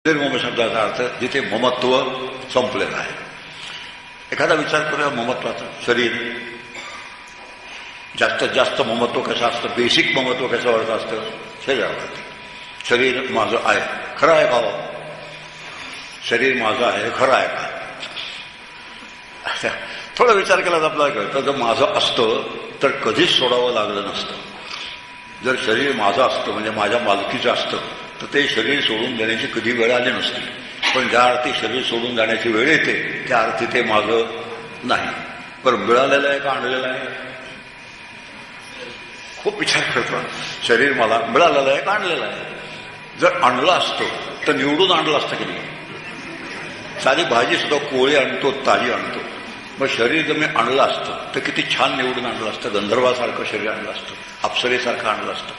मम शब्दाचा अर्थ जिथे ममत्व संपलेलं आहे. एखादा विचार करूया ममत्वाचा. शरीर जास्तीत जास्त ममत्व कसं असतं, बेसिक ममत्व कसं अर्थ असतं शरीरावरती. शरीर माझं आहे, खरं आहे का? शरीर माझं आहे, खरं आहे का? थोडा विचार केला तर आपल्याला कळतं, जर माझं असतं तर कधीच सोडावं लागलं नसतं. जर शरीर माझं असतं म्हणजे माझ्या मालकीचं असतं तर ते शरीर सोडून देण्याची कधी वेळ आली नसती. पण ज्या अर्थी शरीर सोडून जाण्याची वेळ येते त्या अर्थी ते माझं नाही. पण मिळालेलं आहे का आणलेलं आहे? खूप विचार करतो. शरीर मला मिळालेलं आहे का आणलेलं आहे? जर आणलं असतं तर निवडून आणलं असतं की नाही? साधी भाजी सुद्धा कोळी आणतो, ताजी आणतो. मग शरीर जर मी आणलं असतं तर किती छान निवडून आणलं असतं. गंधर्वासारखं शरीर आणलं असतं, अप्सरेसारखं आणलं असतं,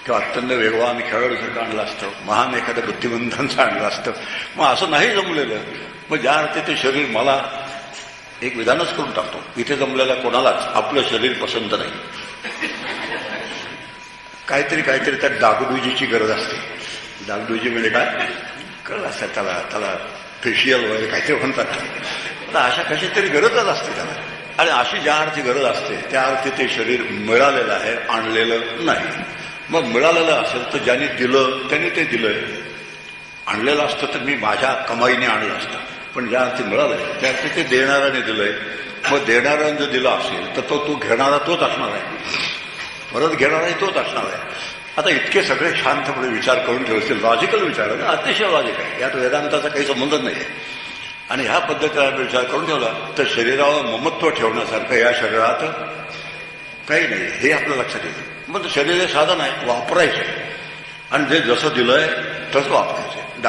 किंवा अत्यंत वेगवान खेळाडूसारखं आणलं असतं, महान एखाद्या बुद्धिमंतांचं आणलं असतं. मग असं नाही जमलेलं. मग ज्या अर्थी ते शरीर मला एक विधानच करून टाकतो. इथे जमलेल्या कोणालाच आपलं शरीर पसंत नाही. काहीतरी त्यात डागडुजीची गरज असते. डागडुजी म्हणजे काय कळलं असतं त्याला फेशियल वगैरे काहीतरी म्हणतात. आता अशा कशी तरी गरजच असते त्याला. आणि अशी ज्या अर्थी गरज असते त्या अर्थी ते शरीर मिळालेलं आहे, आणलेलं नाही. मग मिळालेलं असेल तर ज्यांनी दिलं त्यांनी ते दिलंय. आणलेलं असतं तर मी माझ्या कमाईने आणलं असतं. पण ज्या अर्थी मिळालंय त्या अर्थी ते देणाऱ्याने दिलंय. मग देणाऱ्याने जर दिलं असेल तर तो घेणारा तोच असणार आहे, परत घेणाराही तोच असणार आहे. आता इतके सगळे शांतपणे विचार करून ठेवतील. लॉजिकल विचार आहे, अतिशय लॉजिक आहे. यात वेदांताचा काही संबंधच नाही आहे. आणि ह्या पद्धतीने विचार करून ठेवला तर शरीरावर ममत्व ठेवण्यासारखं या शरीरात काही नाही हे आपल्या लक्षात येतं. मग शरीर हे साधन आहे, वापरायचे. आणि जे जसं दिलंय तसं वापरायचं.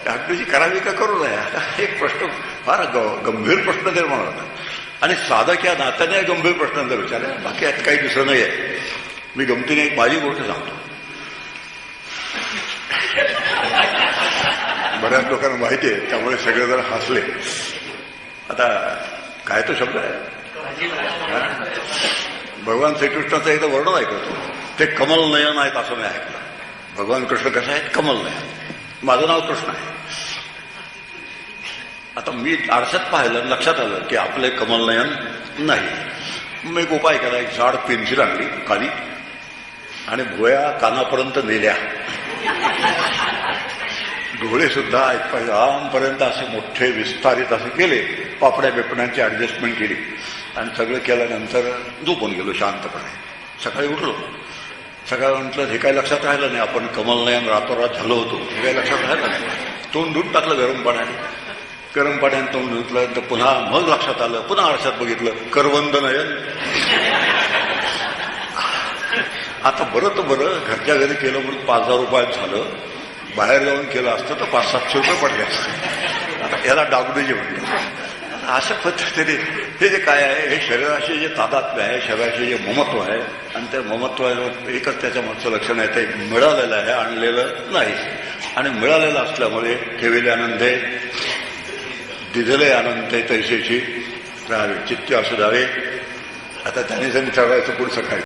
डागडुजी करावी का करू नये हा एक प्रश्न फार गंभीर प्रश्न निर्माण होता. आणि साधक या नात्याने गंभीर प्रश्नांचा विचार आहे, बाकी यात काही दुसरं नाही आहे. मी गमतीने एक माझी गोष्ट सांगतो. बऱ्याच लोकांना माहिती आहे त्यामुळे सगळेजण हसले. आता काय तो शब्द आहे, भगवान श्रीकृष्णाचं एकदा वर्णन ऐकतो. ते कमल नयन आहेत असं मी ऐकलं. भगवान कृष्ण कसं आहेत? कमल नयन. माझं नाव कृष्ण आहे. आता मी आरशात पाहिलं, लक्षात आलं की आपले कमल नयन नाही. मग एक उपाय केला. एक जाड पेन्सिल आणली खाली आणि भुवया कानापर्यंत नेल्या. डोळे सुद्धा आमपर्यंत असे मोठे विस्तारित असे केले. पापड्या बिपड्यांची ऍडजस्टमेंट केली आणि सगळं केल्यानंतर झोपून गेलो शांतपणे. सकाळी उठलो. सकाळी म्हटलं हे काही लक्षात राहिलं नाही, आपण कमल नयन रातोरात झालो होतो हे काही लक्षात राहिलं नाही. तोंड धुवून टाकलं गरम पाण्याने. गरम पाण्याने तोंड धुतलं तर पुन्हा मग लक्षात आलं. पुन्हा आरशात बघितलं, करवंद नयन. आता बरं तर बरं घरच्या घरी केलं म्हणून 5,000 रुपयात झालं. बाहेर जाऊन केलं असतं तर 500-700 रुपये पडले असते. आता याला डागडुजी म्हणतात. अशा पद्धतीने हे जे काय आहे हे शरीराशी जे तादात्म्य आहे, शरीराशी जे ममत्व आहे, आणि त्या ममत्व एकच त्याच्या मागचं लक्षण आहे ते मिळालेलं आहे, आणलेलं नाही. आणि मिळालेलं असल्यामुळे ठेविले आनंदे दिलेले आनंद तैसेची राहावे, चित्त असू द्यावे. आता त्यांनी ठरवायचं पुढचं काय.